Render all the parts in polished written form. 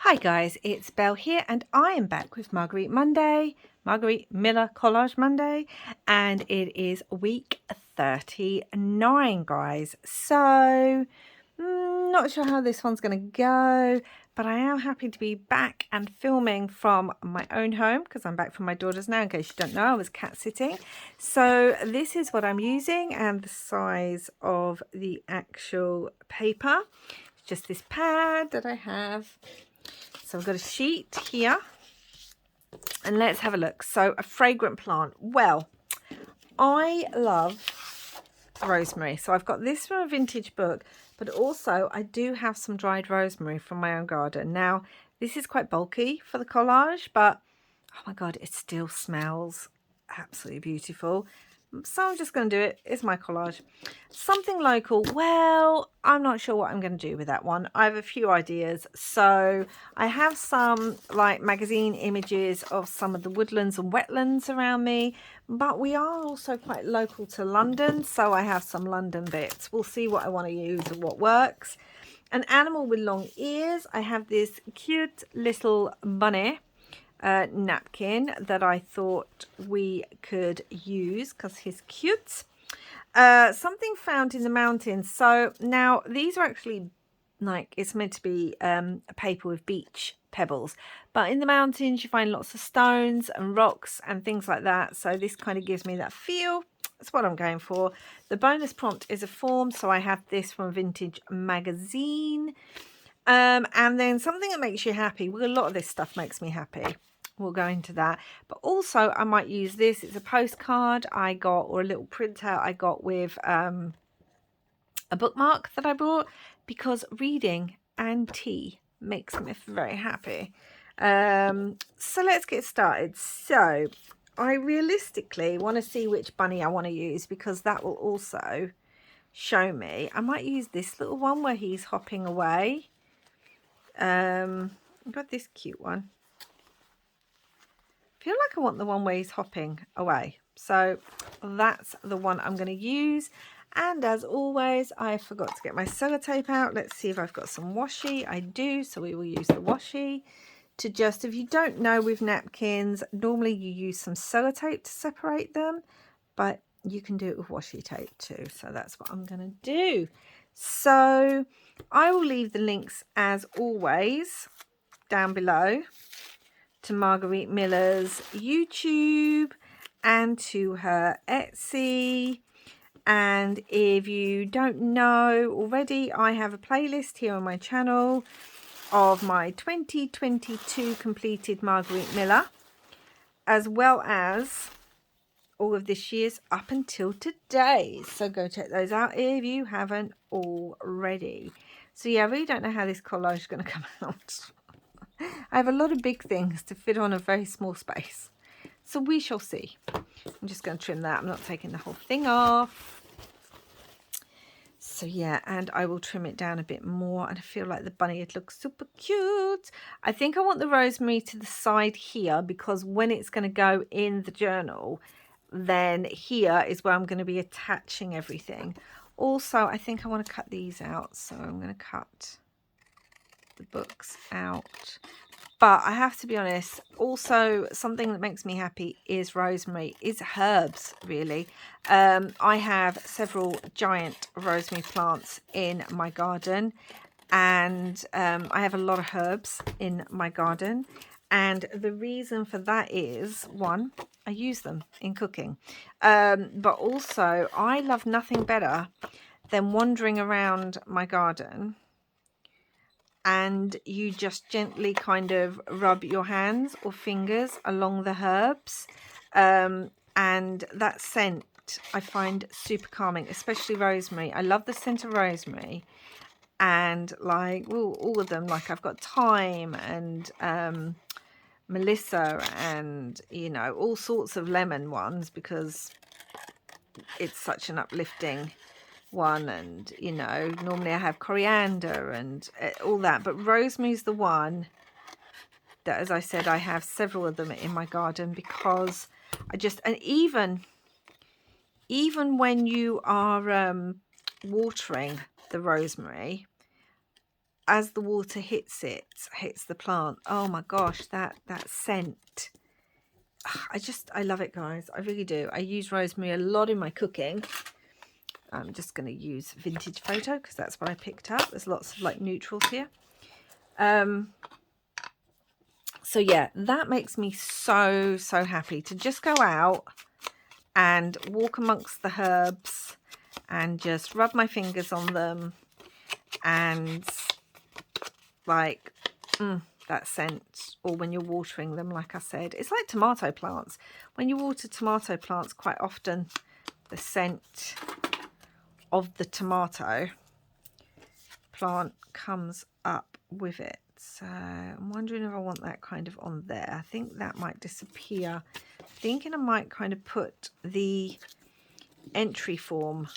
Hi guys, it's Belle here and I am back with Margarete Miller Collage Monday, and it is week 39 guys. So not sure how this one's going to go, but I am happy to be back and filming from my own home because I'm back from my daughter's now. In case you don't know, I was cat sitting. So this is what I'm using and the size of the actual paper. It's just this pad that I have. So I've got a sheet here and let's have a look. So a fragrant plant. Well, I love rosemary. So I've got this from a vintage book, but also I do have some dried rosemary from my own garden. Now, this is quite bulky for the collage, but oh my God, it still smells absolutely beautiful. So I'm just going to do it. It's my collage. Something local. Well, I'm not sure what I'm going to do with that one. I have a few ideas. So I have some like magazine images of some of the woodlands and wetlands around me, but we are also quite local to London. So I have some London bits. We'll see what I want to use and what works. An animal with long ears. I have this cute little bunny napkin that I thought we could use because he's cute. Something found in the mountains. So now these are actually like, it's meant to be a paper with beach pebbles, but in the mountains you find lots of stones and rocks and things like that. So this kind of gives me that feel. That's what I'm going for. The bonus prompt is a form, so I have this from Vintage Magazine. And then something that makes you happy. Well, a lot of this stuff makes me happy. We'll go into that. But also I might use this. It's a postcard I got, or a little printout I got with a bookmark that I bought, because reading and tea makes me very happy. So let's get started. So I realistically want to see which bunny I want to use, because that will also show me. I might use this little one where he's hopping away. I've got this cute one. I feel like I want the one where he's hopping away. So that's the one I'm going to use. And as always, I forgot to get my sellotape out. Let's see if I've got some washi. I do, so we will use the washi to just, if you don't know with napkins, normally you use some sellotape to separate them, but you can do it with washi tape too. So that's what I'm going to do. So I will leave the links as always down below to Margarete Miller's YouTube and to her Etsy. And if you don't know already, I have a playlist here on my channel of my 2022 completed Margarete Miller, as well as all of this year's up until today. So go check those out if you haven't already. So yeah, I really don't know how this collage is going to come out. I have a lot of big things to fit on a very small space. So we shall see. I'm just going to trim that. I'm not taking the whole thing off. So yeah, and I will trim it down a bit more. And I feel like the bunny, it looks super cute. I think I want the rosemary to the side here, because when it's going to go in the journal, then here is where I'm going to be attaching everything. Also, I think I want to cut these out. So I'm going to cut the books out. But I have to be honest, also something that makes me happy is rosemary. It's herbs, really. I have several giant rosemary plants in my garden, and I have a lot of herbs in my garden. And the reason for that is, one, I use them in cooking. But also, I love nothing better than wandering around my garden, and you just gently kind of rub your hands or fingers along the herbs, and that scent I find super calming, especially rosemary. I love the scent of rosemary, and like all of them. Like I've got thyme and melissa, and you know, all sorts of lemon ones, because it's such an uplifting one. And you know, normally I have coriander and all that, but rosemary's the one that, as I said, I have several of them in my garden, because I just, and even when you are watering the rosemary, as the water hits the plant, oh my gosh, that scent. I love it, guys. I really do. I use rosemary a lot in my cooking. I'm just going to use Vintage Photo because that's what I picked up. There's lots of like neutrals here. So yeah, that makes me so happy to just go out and walk amongst the herbs and just rub my fingers on them and like that scent. Or when you're watering them, like I said, it's like tomato plants. When you water tomato plants, quite often the scent of the tomato plant comes up with it. So I'm wondering if I want that kind of on there. I think that might disappear. Thinking I might kind of put the entry form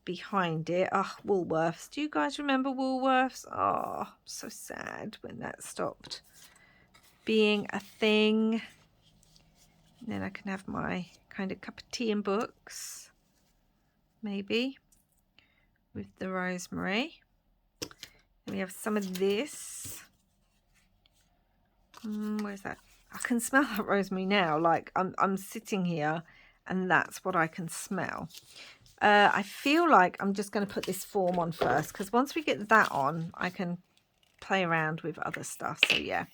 behind it. Oh, Woolworths. Do you guys remember Woolworths? Oh, so sad when that stopped being a thing. And then I can have my kind of cup of tea and books, maybe, with the rosemary. And we have some of this. Where's that? I can smell that rosemary now. Like I'm sitting here and that's what I can smell. I feel like I'm just going to put this form on first, because once we get that on, I can play around with other stuff. So yeah,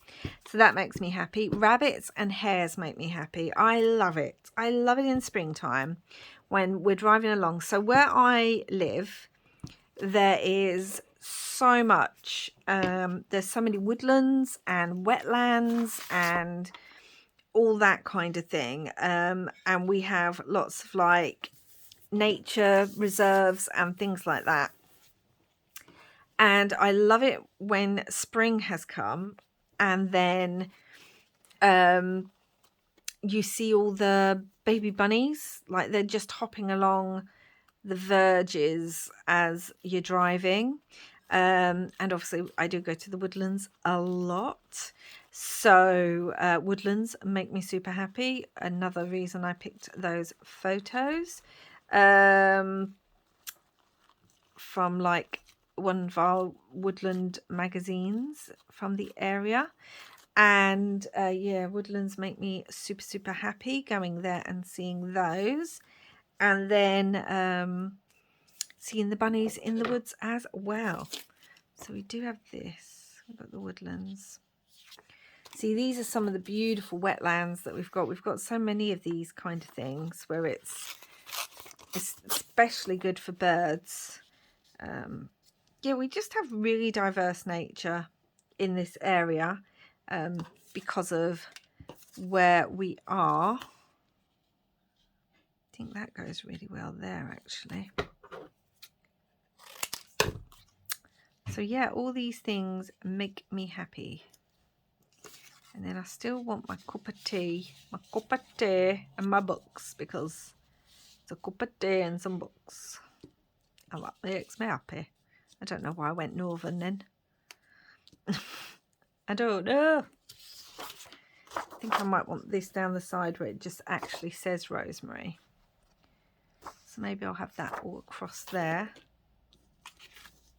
so that makes me happy. Rabbits and hares make me happy. I love it. I love it in springtime when we're driving along. So where I live, there is so much. There's so many woodlands and wetlands and all that kind of thing. And we have lots of like nature reserves and things like that. And I love it when spring has come and then you see all the baby bunnies, like they're just hopping along the verges as you're driving. And obviously I do go to the woodlands a lot. So woodlands make me super happy. Another reason I picked those photos from like one of our woodland magazines from the area. And yeah, woodlands make me super happy going there and seeing those. And then seeing the bunnies in the woods as well. So we do have this. We've got the woodlands. See, these are some of the beautiful wetlands that we've got. We've got so many of these kind of things where it's especially good for birds. Yeah, we just have really diverse nature in this area because of where we are. I think that goes really well there, actually. So yeah, all these things make me happy. And then I still want my cup of tea and my books, because it's a cup of tea and some books. And that makes me happy. I don't know why I went northern then. I don't know. I think I might want this down the side where it just actually says rosemary. So maybe I'll have that all across there.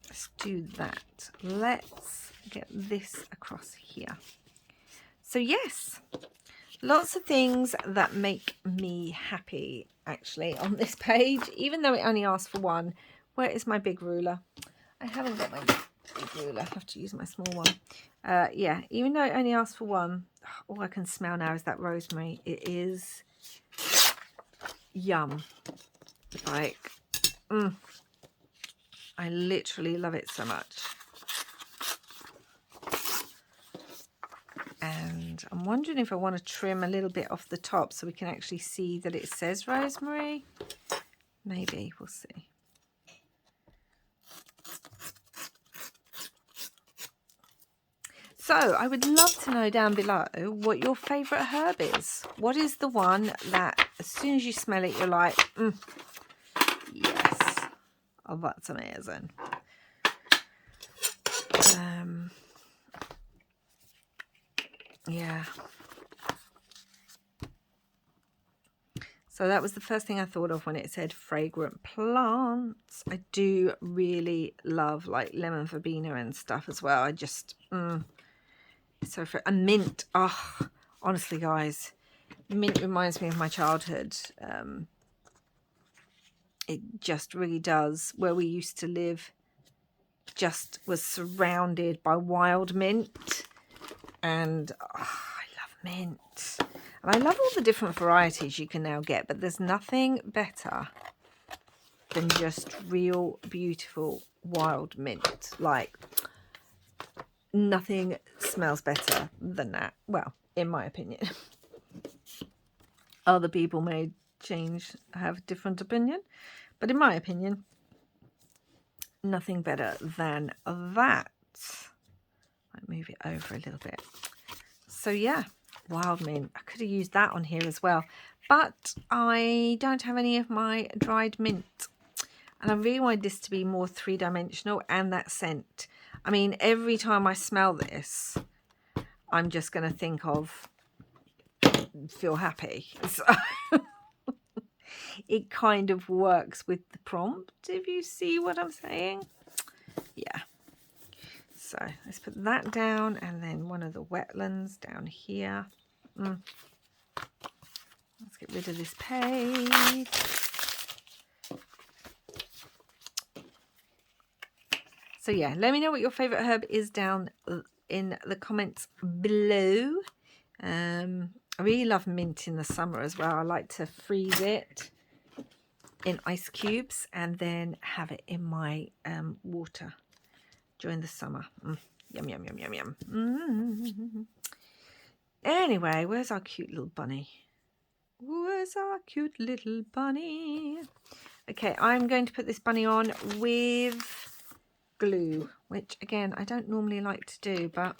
Let's do that. Let's get this across here. So yes, lots of things that make me happy actually on this page, even though it only asks for one. Where is my big ruler? I haven't got my big ruler. I have to use my small one. Yeah, even though it only asks for one, all I can smell now is that rosemary. It is yum. Like, I literally love it so much. And I'm wondering if I want to trim a little bit off the top so we can actually see that it says rosemary. Maybe, we'll see. So I would love to know down below what your favourite herb is. What is the one that as soon as you smell it, you're like, yes, oh, that's amazing. Yeah. So that was the first thing I thought of when it said fragrant plants. I do really love like lemon verbena and stuff as well. I just, so for a mint. Oh, honestly, guys, mint reminds me of my childhood. It just really does. Where we used to live just was surrounded by wild mint. And I love mint. And I love all the different varieties you can now get, but there's nothing better than just real beautiful wild mint. Like, nothing smells better than that. Well, in my opinion. Other people may have a different opinion, but in my opinion, nothing better than that. I'll move it over a little bit. So yeah, wild mint. I could have used that on here as well, but I don't have any of my dried mint, and I really wanted this to be more three-dimensional, and that scent. I mean, every time I smell this, I'm just going to think of feel happy. So it kind of works with the prompt, if you see what I'm saying. Yeah. So let's put that down, and then one of the wetlands down here. Let's get rid of this page. So yeah, let me know what your favourite herb is down in the comments below. I really love mint in the summer as well. I like to freeze it in ice cubes and then have it in my water during the summer. Yum, yum, yum, yum, yum. Anyway, where's our cute little bunny? Where's our cute little bunny? Okay, I'm going to put this bunny on with glue, which again, I don't normally like to do, but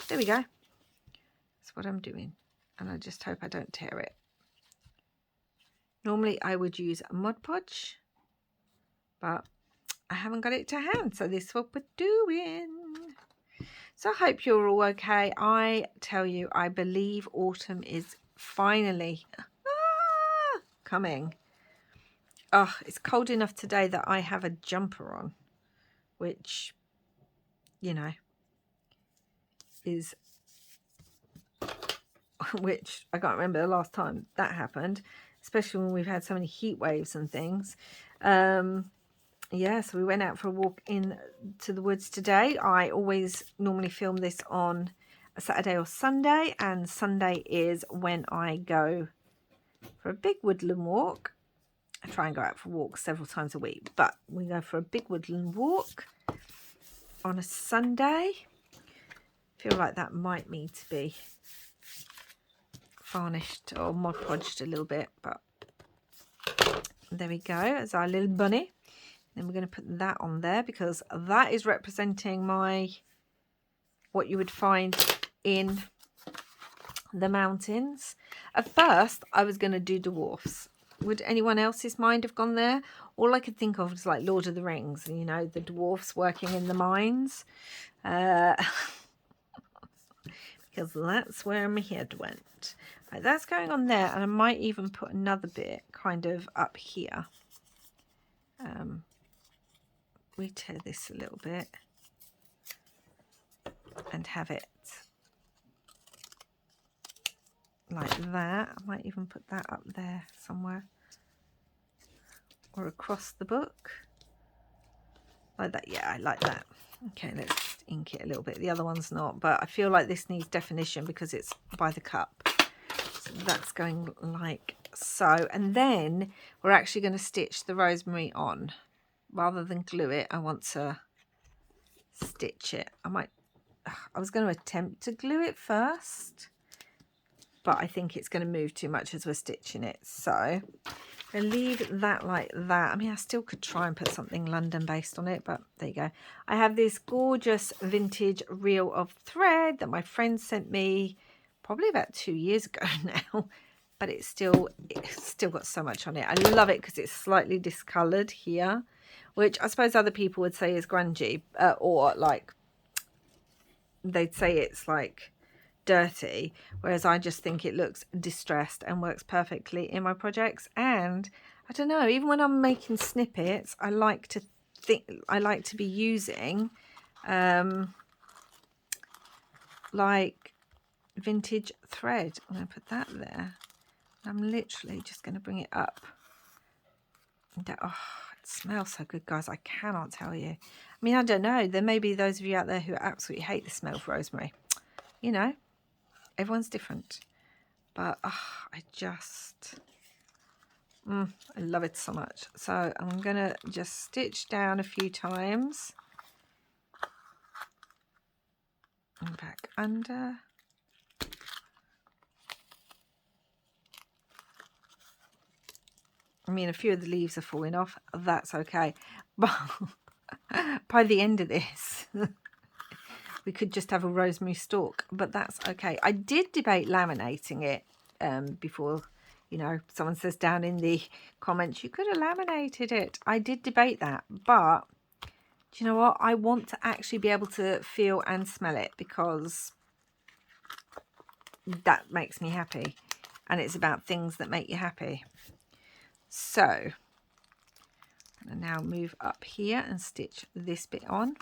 there we go. That's what I'm doing. And I just hope I don't tear it. Normally I would use Mod Podge, but I haven't got it to hand, so this is what we're doing. So I hope you're all okay. I tell you, I believe autumn is finally coming. Oh, it's cold enough today that I have a jumper on, which, you know, is, which I can't remember the last time that happened, especially when we've had so many heat waves and things. Yeah, so we went out for a walk into the woods today. I always normally film this on a Saturday or Sunday, and Sunday is when I go for a big woodland walk. I try and go out for walks several times a week, but we go for a big woodland walk on a Sunday. I feel like that might need to be varnished or Mod Podged a little bit, but there we go. As our little bunny. Then we're going to put that on there because that is representing what you would find in the mountains. At first, I was going to do dwarfs. Would anyone else's mind have gone there? All I could think of was like Lord of the Rings, you know, the dwarfs working in the mines. Because that's where my head went. Right, that's going on there, and I might even put another bit kind of up here. We tear this a little bit and have it like that. I might even put that up there somewhere or across the book like that. Yeah, I like that. Okay, let's just ink it a little bit. The other one's not, but I feel like this needs definition because it's by the cup. So that's going like so, and then we're actually going to stitch the rosemary on. Rather than glue it, I want to stitch it. I was going to attempt to glue it first, but I think it's going to move too much as we're stitching it. So I'm going to leave that like that. I mean, I still could try and put something London based on it, but there you go. I have this gorgeous vintage reel of thread that my friend sent me probably about 2 years ago now, but it's still got so much on it. I love it because it's slightly discolored here, which I suppose other people would say is grungy, or like they'd say it's like dirty, whereas I just think it looks distressed and works perfectly in my projects. And I don't know, even when I'm making snippets, I like to be using like vintage thread. I'm going to put that there. I'm literally just going to bring it up. Oh, it smells so good, guys. I cannot tell you. I mean, I don't know. There may be those of you out there who absolutely hate the smell of rosemary. You know, everyone's different. But I just, I love it so much. So I'm going to just stitch down a few times. And back under. I mean, a few of the leaves are falling off. That's okay. But by the end of this, we could just have a rosemary stalk. But that's okay. I did debate laminating it before, you know, someone says down in the comments, you could have laminated it. I did debate that. But do you know what? I want to actually be able to feel and smell it, because that makes me happy. And it's about things that make you happy. So I'm going to now move up here and stitch this bit on.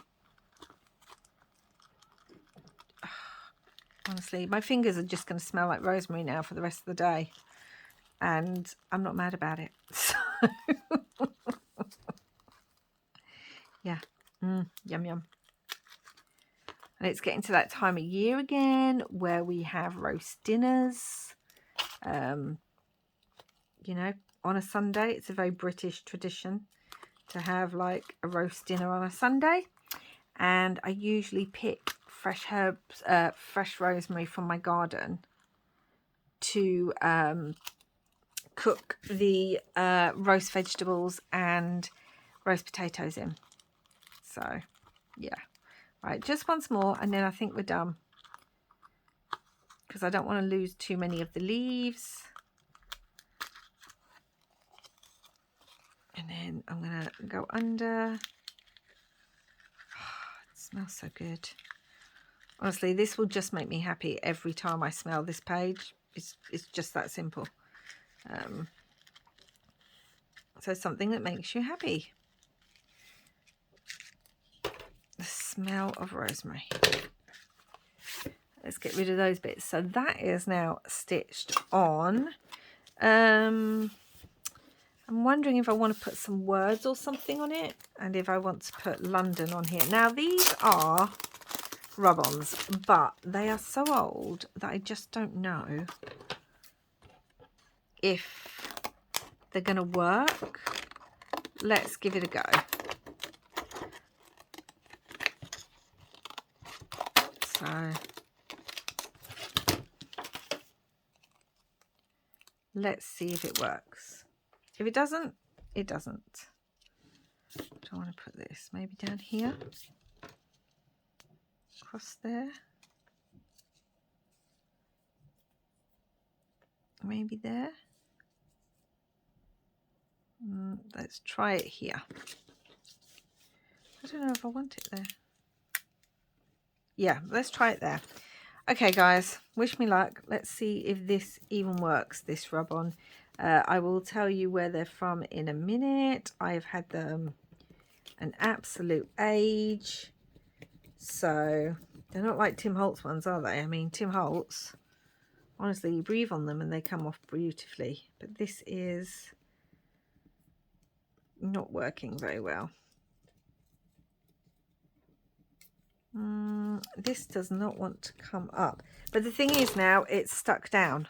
Honestly, my fingers are just going to smell like rosemary now for the rest of the day. And I'm not mad about it. So yeah. Yum, yum. And it's getting to that time of year again where we have roast dinners. You know, on a Sunday. It's a very British tradition to have like a roast dinner on a Sunday. And I usually pick fresh herbs, fresh rosemary from my garden to cook the roast vegetables and roast potatoes in. So yeah, right, just once more and then I think we're done, because I don't want to lose too many of the leaves. And then I'm going to go under. Oh, it smells so good. Honestly, this will just make me happy every time I smell this page. It's just that simple. So something that makes you happy. The smell of rosemary. Let's get rid of those bits. So that is now stitched on. I'm wondering if I want to put some words or something on it, and if I want to put London on here. Now these are rub-ons, but they are so old that I just don't know if they're going to work. Let's give it a go. So let's see if it works. If it doesn't, it doesn't. Do I want to put this maybe down here? Across there? Maybe there? Let's try it here. I don't know if I want it there. Yeah, let's try it there. Okay, guys, wish me luck. Let's see if this even works, this rub-on. I will tell you where they're from in a minute. I've had them an absolute age. So they're not like Tim Holtz ones, are they? I mean, Tim Holtz, honestly, you breathe on them and they come off beautifully. But this is not working very well. This does not want to come up. But the thing is now it's stuck down.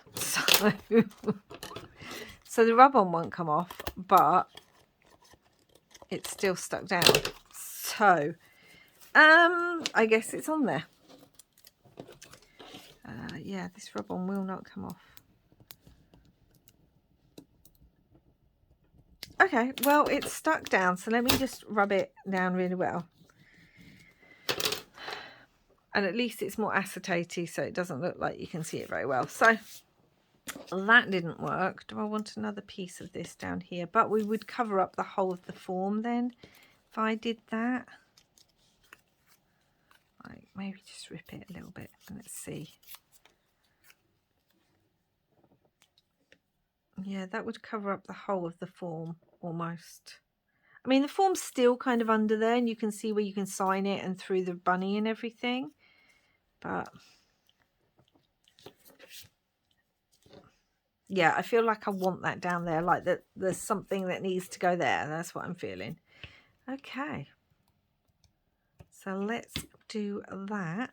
So the rub-on won't come off, but it's still stuck down. So I guess it's on there. Yeah, this rub-on will not come off. Okay, well, it's stuck down, so let me just rub it down really well. And at least it's more acetaty, so it doesn't look like you can see it very well. So that didn't work. Do I want another piece of this down here? But we would cover up the whole of the form then if I did that. Like, maybe just rip it a little bit and let's see. Yeah, that would cover up the whole of the form almost. I mean, the form's still kind of under there, and you can see where you can sign it and through the bunny and everything. But yeah, I feel like I want that down there, like that there's something that needs to go there. That's what I'm feeling. Okay. So let's do that.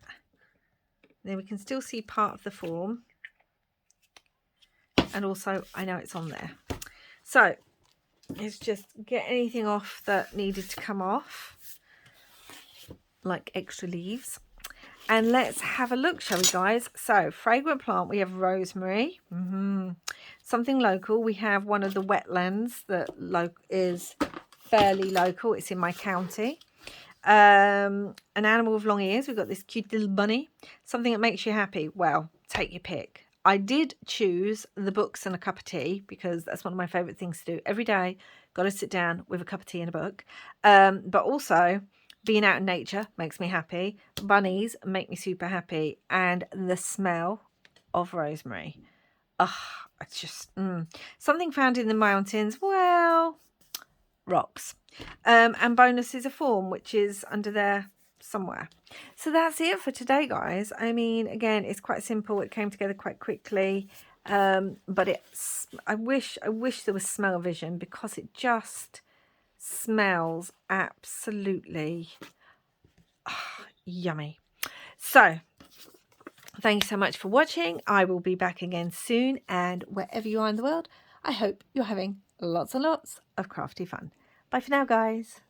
Then we can still see part of the form. And also, I know it's on there. So let's just get anything off that needed to come off, like extra leaves. And let's have a look, shall we, guys? So, fragrant plant, we have rosemary. Something local, we have one of the wetlands that is fairly local. It's in my county. An animal with long ears. We've got this cute little bunny. Something that makes you happy. Well, take your pick. I did choose the books and a cup of tea because that's one of my favourite things to do. Every day, got to sit down with a cup of tea and a book. But also, being out in nature makes me happy. Bunnies make me super happy. And the smell of rosemary. It's just something found in the mountains. Well, rocks. And bonus is a form, which is under there somewhere. So that's it for today, guys. I mean, again, it's quite simple. It came together quite quickly. But I wish there was smell-o-vision because it just smells absolutely yummy. So thank you so much for watching. I will be back again soon, and wherever you are in the world, I hope you're having lots and lots of crafty fun. Bye for now, guys.